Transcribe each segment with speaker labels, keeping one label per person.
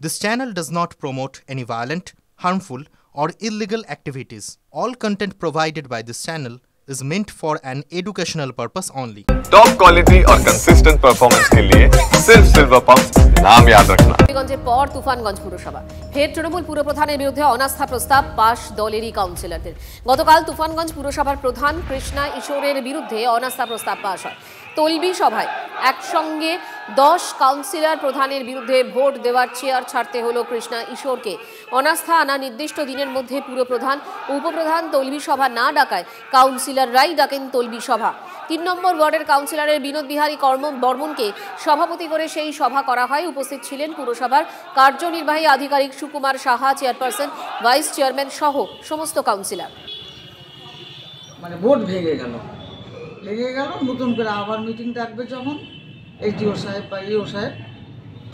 Speaker 1: This channel does not promote any violent, harmful, or illegal activities. All content provided by this channel is meant for an educational purpose only.
Speaker 2: Top quality और consistent performance के लिए सिर्फ silver pump नाम याद रखना।
Speaker 3: তুফানগঞ্জের পর তুফানগঞ্জ পুরসভা ফের তৃণমূল পুরপ্রধানের বিরুদ্ধে অনাস্থা প্রস্তাব পাশ দলেরই কাউন্সিলরদের। গতকাল তুফানগঞ্জ পুরসভার প্রধান কৃষ্ণা ঈশ্বরের বিরুদ্ধে অনাস্থা প্রস্তাব পাশ হয়। তলবি সভায় একসঙ্গে 10 কাউন্সিলর প্রধানের বিরুদ্ধে ভোট দেওয়ার চেয়ার ছাড়তে হলো কৃষ্ণা ঈশ্বরকে। অনাস্থা আনা নির্দিষ্ট দিনের মধ্যে পুরপ্রধান উপপ্রধান তলবি সভা না ডাকায় কাউন্সিলররাই ডাকেন তলবি সভা। 3 নম্বর ওয়ার্ডের কাউন্সিলরের বিনোদ বিহারী বর্মনকে সভাপতি করে সেই সভা করা হয়। উপস্থিত ছিলেন পুরসভার কার্যনির্বাহী আধিকারিক Sukumar Saha, chairperson, vice chairman সহ সমস্ত কাউন্সিলর।
Speaker 4: মানে ভোট ভেঙে গেল, নতুন করে আবার মিটিং ডাকবে যখন এইচডিও সাহেব বা ইও সাহেব,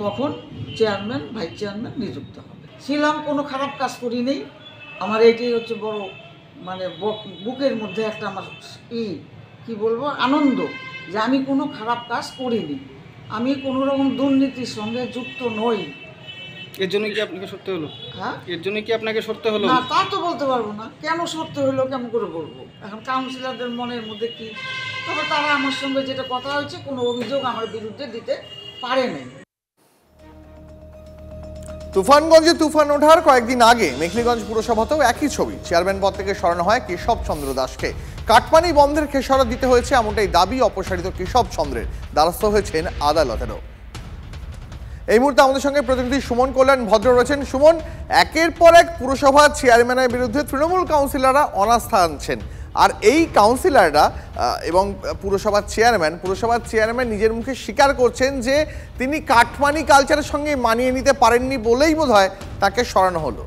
Speaker 4: তখন চেয়ারম্যান ভাইস চেয়ারম্যান নিযুক্ত হবে। ছিলাম, কোনো খারাপ কাজ করি নেই। আমার এইটাই হচ্ছে বড় মানে বুকের মধ্যে একটা আমার কি বলবো আনন্দ যে আমি কোনো খারাপ কাজ করিনি, আমি কোনো রকম দুর্নীতির সঙ্গে যুক্ত নই।
Speaker 5: এর জন্য কি আপনাকে সরতে হলো?
Speaker 4: হ্যাঁ,
Speaker 5: এর জন্য কি আপনাকে সরতে হলো?
Speaker 4: না, তা তো বলতে পারবো না। কেন সরতে হলো কেমন করে বলবো? এখন কাউন্সিলরদের মনের মধ্যে কি, তবে তারা আমার সঙ্গে যেটা কথা হয়েছে কোনো অভিযোগ আমার বিরুদ্ধে দিতে পারে নাই।
Speaker 6: তুফানগঞ্জে তুফান ওঠার কয়েকদিন আগে মেখলিগঞ্জ পুরসভাতেও একই ছবি। চেয়ারম্যান পদ থেকে সরানো হয় কেশব চন্দ্র দাসকে। কাটমানি বন্ধের খেসারত দিতে হয়েছে এমনটাই দাবি অপসারিত কেশব চন্দ্রের। দ্বারস্থ হয়েছেন আদালতেরও। এই মুহূর্তে আমাদের সঙ্গে প্রতিনিধি সুমন কল্যাণ ভদ্র রয়েছেন। সুমন, একের পর এক পুরসভার চেয়ারম্যানের বিরুদ্ধে তৃণমূল কাউন্সিলররা অনাস্থা আনছেন, আর এই কাউন্সিলররা এবং পুরসভার চেয়ারম্যান নিজের মুখে স্বীকার করছেন যে তিনি কাটমানি কালচারের সঙ্গে মানিয়ে নিতে পারেননি বলেই বোধহয় তাকে সরানো হলো।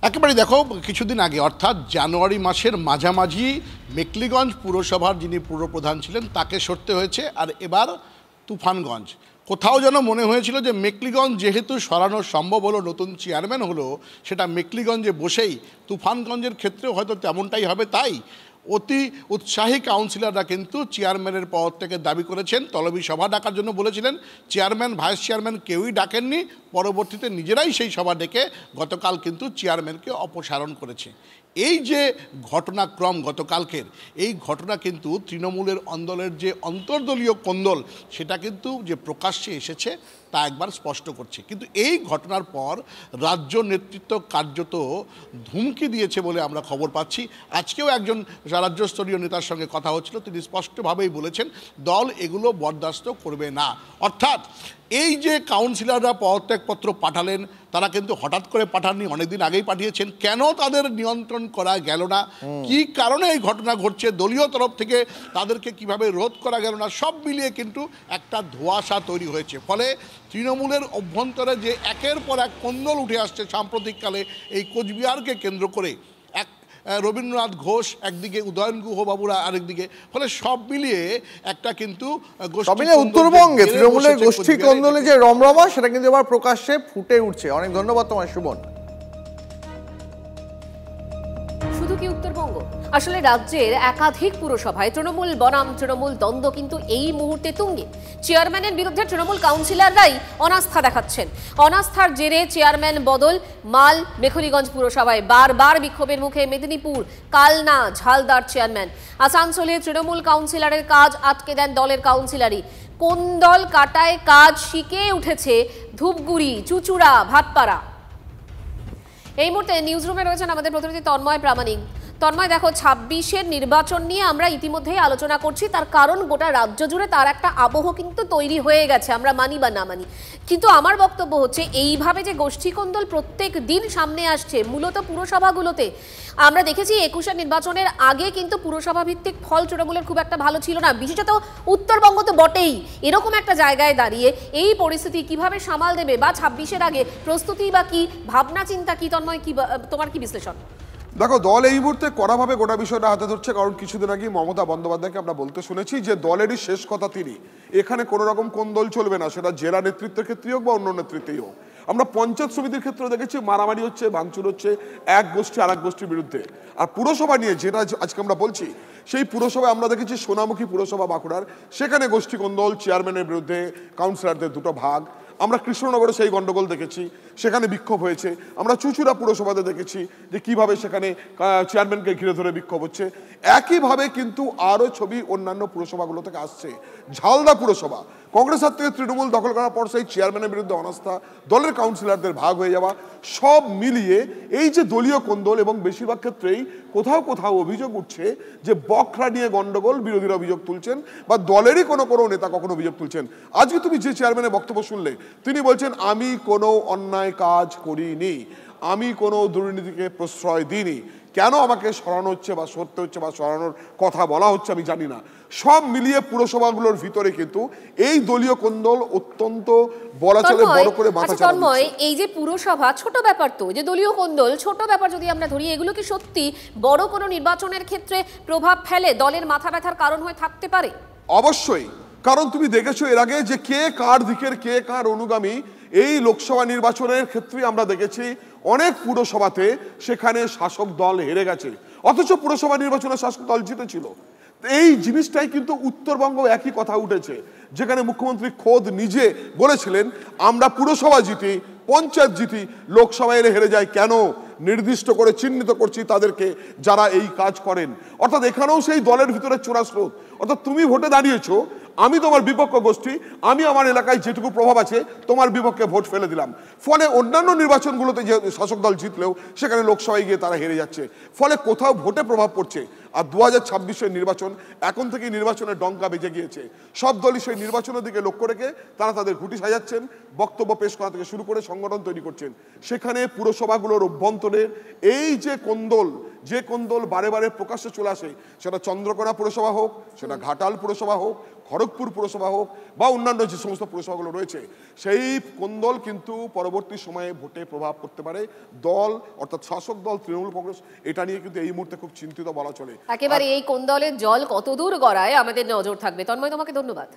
Speaker 7: একেবারে দেখো, কিছুদিন আগে অর্থাৎ জানুয়ারি মাসের মাঝামাঝি মেখলিগঞ্জ পুরসভার যিনি পুরপ্রধান ছিলেন তাকে সরতে হয়েছে। আর এবার তুফানগঞ্জ, কোথাও যেন মনে হয়েছিল যে মেখলিগঞ্জ যেহেতু সরানো সম্ভব হলো, নতুন চেয়ারম্যান হলো, সেটা মেখলিগঞ্জে বসেই তুফানগঞ্জের ক্ষেত্রেও হয়তো তেমনটাই হবে। তাই অতি উৎসাহী কাউন্সিলররা কিন্তু চেয়ারম্যানের পদ থেকে দাবি করেছেন, তলবি সভা ডাকার জন্য বলেছিলেন। চেয়ারম্যান ভাইস চেয়ারম্যান কেউই ডাকেননি। পরবর্তীতে নিজেরাই সেই সভা ডেকে গতকাল কিন্তু চেয়ারম্যানকে অপসারণ করেছে। এই যে ঘটনাক্রম গতকালকের, এই ঘটনা কিন্তু তৃণমূলের অন্দলের যে অন্তর্দলীয় কোন্দল, সেটা কিন্তু যে প্রকাশ্যে এসেছে তা একবার স্পষ্ট করছে। কিন্তু এই ঘটনার পর রাজ্য নেতৃত্ব কার্যত ধুমকি দিয়েছে বলে আমরা খবর পাচ্ছি। আজকেও একজন রাজ্যস্তরীয় নেতার সঙ্গে কথা হচ্ছিল, তিনি স্পষ্টভাবেই বলেছেন দল এগুলো বরদাস্ত করবে না। অর্থাৎ এই যে কাউন্সিলররা পদত্যাগপত্র পাঠালেন, তারা কিন্তু হঠাৎ করে পাঠাননি, অনেকদিন আগেই পাঠিয়েছেন। কেন তাদের নিয়ন্ত্রণ করা গেল না, কি কারণে এই ঘটনা ঘটছে, দলীয় তরফ থেকে তাদেরকে কিভাবে রোধ করা গেল না, সব মিলিয়ে কিন্তু একটা ধোঁয়াশা তৈরি হয়েছে। ফলে তৃণমূলের অভ্যন্তরে যে একের পর এক কোন্দল উঠে আসছে সাম্প্রতিককালে এই কোচবিহারকে কেন্দ্র করে, এক রবীন্দ্রনাথ ঘোষ একদিকে, উদয়ন গুহ বাবুরা আরেকদিকে, ফলে সব মিলিয়ে একটা কিন্তু
Speaker 6: উত্তরবঙ্গে তৃণমূলের গোষ্ঠী কোন্দলে যে রমরমা, সেটা কিন্তু এবার প্রকাশ্যে ফুটে উঠছে। অনেক ধন্যবাদ তোমায় সুমন।
Speaker 3: শুধু কি উত্তরবঙ্গ, আসলে রাজ্যের একাধিক পুরসভায় তৃণমূল বনাম তৃণমূল দ্বন্দ্ব কিন্তু এই মুহূর্তে তুঙ্গে। চেয়ারম্যানের বিরুদ্ধে তৃণমূল কাউন্সিলররাই অনাস্থা দেখাচ্ছেন। অনাস্থার জেরে চেয়ারম্যান বদল মাল মেখলিগঞ্জ পুরসভায়, বারবার বিক্ষোভের মুখে মেদিনীপুর, কালনা, ঝালদার চেয়ারম্যান। আসানসোলে তৃণমূল কাউন্সিলরের কাজ আটকে দেন দলের কাউন্সিলরই। কোন্দল কাটায় কাজ শিখে উঠেছে ধূপগুড়ি, চুচুড়া, ভাটপাড়া। এই মুহূর্তে নিউজরুমে রয়েছেন আমাদের প্রতিনিধি তন্ময় প্রামাণিক। তন্ময়, দেখো, 26-এর নির্বাচন নিয়ে আমরা ইতিমধ্যেই আলোচনা করছি, তার কারণ গোটা রাজ্য জুড়ে তার একটা আবহ কিন্তু তৈরি হয়ে গেছে, আমরা মানি বা না মানি। কিন্তু আমার বক্তব্য হচ্ছে, এইভাবে যে গোষ্ঠীকন্দল প্রত্যেক দিন সামনে আসছে মূলত পুরসভাগুলোতে, আমরা দেখেছি 21-এর নির্বাচনের আগে কিন্তু পুরসভা ভিত্তিক ফল তৃণমূলের খুব একটা ভালো ছিল না, বিশেষত উত্তরবঙ্গ তো বটেই। এরকম একটা জায়গায় দাঁড়িয়ে এই পরিস্থিতি কিভাবে সামাল দেবে, বা 26-এর আগে প্রস্তুতি বা কি, ভাবনা চিন্তা কি, তন্ময়, কি তোমার কি বিশ্লেষণ?
Speaker 8: দেখো, দল এই মুহূর্তে কড়াভাবে গোটা বিষয়টা হাতে ধরছে, কারণ কিছুদিন আগে মমতা বন্দ্যোপাধ্যায়কে আমরা বলতে শুনেছি যে দলেরই শেষ কথা তিনি, এখানে কোনো রকম কোন্দল চলবে না, সেটা জেলা নেতৃত্বের ক্ষেত্রেই হোক বা অন্য নেতৃত্বেই হোক। আমরা পঞ্চায়েত সমিতির ক্ষেত্রে দেখেছি মারামারি হচ্ছে, ভাঙচুর হচ্ছে এক গোষ্ঠী আর এক গোষ্ঠীর বিরুদ্ধে। আর পুরসভা নিয়ে যেটা আজকে আমরা বলছি সেই পুরসভায় আমরা দেখেছি সোনামুখী পুরসভা বাঁকুড়ার, সেখানে গোষ্ঠী কোন্দল, চেয়ারম্যানের বিরুদ্ধে কাউন্সিলরদের দুটো ভাগ। আমরা কৃষ্ণনগরে সেই গন্ডগোল দেখেছি, সেখানে বিক্ষোভ হয়েছে। আমরা চুঁচুড়া পুরসভাতে দেখেছি যে কিভাবে সেখানে চেয়ারম্যানকে ঘিরে ধরে বিক্ষোভ হচ্ছে। একইভাবে কিন্তু আরও ছবি অন্যান্য পুরসভাগুলো থেকে আসছে। ঝালদা পুরসভা, কংগ্রেস হাত থেকে তৃণমূল দখল করার পর সেই চেয়ারম্যানের বিরুদ্ধে অনাস্থা, দলের কাউন্সিলরদের ভাগ হয়ে যাওয়া, সব মিলিয়ে এই যে দলীয় কোন্দল এবং বেশিরভাগ ক্ষেত্রেই কোথাও কোথাও অভিযোগ উঠছে যে বকরা নিয়ে গন্ডগোল, বিরোধীরা অভিযোগ তুলছেন বা দলেরই কোনো কোনো নেতা কখনো অভিযোগ তুলছেন। আজকে তুমি যে চেয়ারম্যানের বক্তব্য শুনলে, তিনি বলছেন আমি কোনো অন্যায় কাজ করিনি, আমি কোনো দুর্নীতিকে প্রশ্রয় দিইনি, কেন আমাকে সরানো হচ্ছে বা সরতে হচ্ছে বা সরানোর কথা বলা হচ্ছে আমি জানি না। সব মিলিয়ে পুরসভাগুলোর ভিতরে কিন্তু এই দলীয় কোন্দল অত্যন্ত বলা চলে বড় করে মাথা চাড়া দিচ্ছে।
Speaker 3: এই যে পুরসভা ছোট ব্যাপার, তো যে দলীয় কোন্দল ছোট ব্যাপার যদি আমরা ধরি, এগুলো কি সত্যি বড় কোনো নির্বাচনের ক্ষেত্রে প্রভাব ফেলে, দলের মাথা ব্যথার কারণ হয়ে থাকতে পারে?
Speaker 8: অবশ্যই, কারণ তুমি দেখেছো এর আগে যে কে কার দিকের, কে কার অনুগামী। এই লোকসভা নির্বাচনের ক্ষেত্রে আমরা দেখেছি অনেক পুরসভাতে সেখানে শাসক দল হেরে গেছে, অথচ পুরসভা নির্বাচনে শাসক দল জিতেছিল। এই জিনিসটাই কিন্তু উত্তরবঙ্গ একই কথা উঠেছে, যেখানে মুখ্যমন্ত্রী খোদ নিজে বলেছিলেন আমরা পুরসভা জিতি, পঞ্চায়েত জিতি, লোকসভায় এলে হেরে যায় কেন, নির্দিষ্ট করে চিহ্নিত করছি তাদেরকে যারা এই কাজ করেন। অর্থাৎ এখানেও সেই দলের ভিতরে চোরা স্রোত। অর্থাৎ তুমি ভোটে দাঁড়িয়েছো, আমি তোমার বিপক্ষ গোষ্ঠী, আমি আমার এলাকায় যেটুকু প্রভাব আছে তোমার বিপক্ষে ভোট ফেলে দিলাম। ফলে অন্যান্য নির্বাচনগুলোতে যে শাসক দল জিতলেও সেখানে লোকসভায় গিয়ে তারা হেরে যাচ্ছে। ফলে কোথাও ভোটে প্রভাব পড়ছে। আর 2026-এর নির্বাচন, এখন থেকে নির্বাচনের ডঙ্কা বেজে গিয়েছে। সব দলই সেই নির্বাচনের দিকে লক্ষ্য রেখে তারা তাদের ঘুঁটি সাজাচ্ছেন, বক্তব্য পেশ করা থেকে শুরু করে সংগঠন তৈরি করছেন। সেখানে পুরসভাগুলোর অভ্যন্তরের এই যে কোন্দল, যে কোন্দল বারে বারে প্রকাশ্যে চলে আসে, সেটা চন্দ্রকোনা পুরসভা হোক, সেটা ঘাটাল পুরসভা হোক, খড়গপুর পুরসভা হোক বা অন্যান্য যে সমস্ত পুরসভাগুলো রয়েছে, সেই কোন্দল কিন্তু পরবর্তী সময়ে ভোটে প্রভাব পড়তে পারে। দল অর্থাৎ শাসক দল তৃণমূল কংগ্রেস এটা নিয়ে কিন্তু এই মুহূর্তে খুব চিন্তিত বলা চলে।
Speaker 3: একেবারে এই কোন্দলের জল কতদূর গড়ায় আমাদের নজর থাকবে। তন্ময়, তোমাকে ধন্যবাদ।